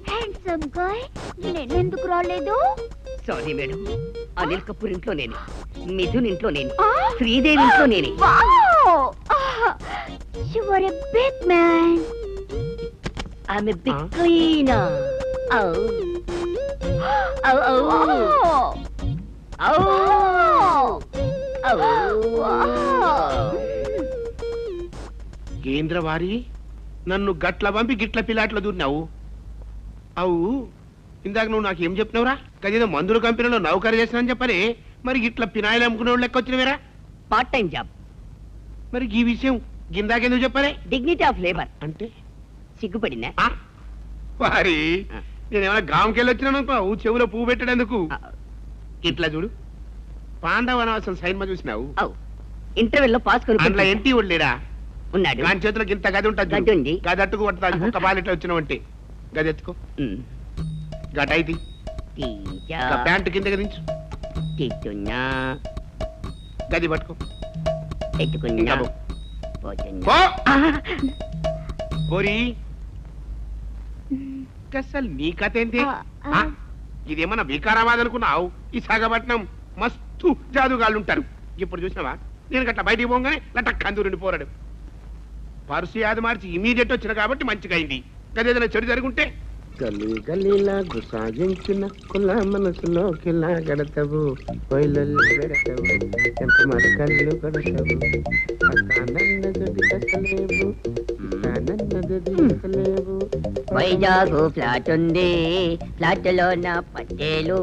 Handsome guy, నేనెందుకు రాలేదు? Sorry madam, Anil Kapoor ఇంట్లో నేను, మిథున్ ఇంట్లో నేను, శ్రీదేవి ఇంట్లో నేనే. You are a big man. I'm a big cleaner. Oh. Oh, oh. Oh. Oh. కేంద్రవారి నన్ను గట్ల పంపి గిట్ల పిల్లాట్లో దూరినావు. అవు ఇందాక నువ్వు నాకు ఏం చెప్పినవురా? కదేదో మందుల కంపెనీలో నౌకరు చేసినా చెప్పలే, మరి గిట్ల పినాయిలు అమ్ముకునే వాళ్ళు లెక్క వచ్చినవేరా? Part time job. మరి ఈ విషయం గిందాకెందుకు చెప్పలే? డిగ్నిటీ ఆఫ్ లేబర్ అంటే సిగ్గుపడినా? వారి నేనేమైనా గ్రామంకెళ్ళి వచ్చినాను అనుకున్నావు చెవులో పువ్వు పెట్టడేందుకు? ఇట్లా చూడు, పాండవ వనవాసం సైన్మా చూసినావు? ఇంటర్వెల్లో పాస్ అందులో ఎంటి ఒళ్ళేడా ఉన్నాడు. దాని చేతిలో ఇంత గది ఉంటుంది, గది అట్టుకు పడుతుంది. ఒక్క బాలిట్లో వచ్చినావంటే గది ఎత్తుకో, గటైతి ప్యాంటు కింద దించు, గది పట్టుకో, కోరి అసలు నీ కథ ఏంటి? ఇదేమన్నా వికారాబాద్ అనుకున్నావు? ఈ సాగపట్నం మస్తు జాదుగాళ్ళు ఉంటారు. ఇప్పుడు చూసినావా, నేను గట్ల బయటికి పోగానే లట్ట కందూరిని పోరాడు. పరుసు యాది మార్చి ఇమీడియట్ వచ్చిన కాబట్టి మంచిగా అయింది. గదేదైనా చెడు జరుగుంటే గల్లీ గల్లీలా గుసాగించిన కుల మనసులోకిలా గడతవు, పొయ్యిలొల్లి పెడతావు, ఎంత మరకళ్ళు గడతవు, వైజాగు ఫ్లాట్ ఉంది, ఫ్లాట్ లో నా పట్టేలు,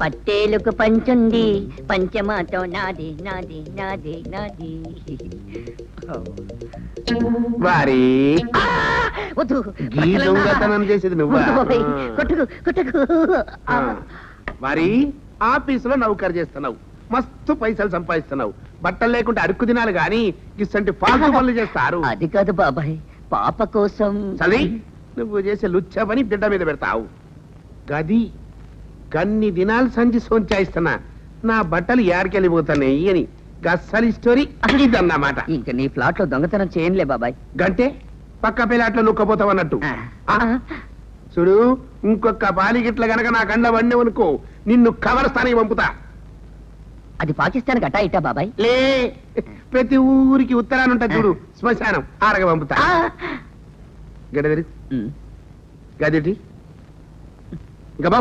పట్టేలుకు పంచుంది, పంచమాతో నాది నాది నాది నాది. వారి దొంగతనం చేసేది నువ్వా? వారి ఆఫీసులో నౌకరు చేస్తున్నావు, మస్తు పైసలు సంపాదిస్తున్నావు, బట్టలు లేకుండా అడుక్కు తినాలి గాని ఇసంటి ఫాల్తు పనులు చేస్తారు. అది కాదు బాబాయ్, పాప కోసం. చదివి నువ్వు చేసే లుచ్చ పని బిడ్డ మీద పెడతావు. గది గన్ని దినాలు సంచి సోంచాయిస్తున్నా, నా బట్టలు ఏడకెళ్ళిపోతున్నాయి అని గస్సలి స్టోరీ ఇదన్నమాట. ఇంకా నీ ఫ్లాట్ లో దొంగతనం చేయనులే బాబాయ్. గంటే పక్క పిల్లాట్లో నుక్కపోతావు అన్నట్టు. చూడు, ఇంకొక బాలిగిట్ల గనక నా కండ్ల వండి అనుకో, నిన్ను కవర్ స్థానానికి పంపుతా. అది పాకిస్తాన్ గట్టా ఇట్టా బాబాయ్? లే, ప్రతి ఊరికి ఉత్తరాన్ని ఉంటుంది చూడు శ్మశానం, ఆరగ పంపుతా. గడదరి గదిటి ఇంకా బా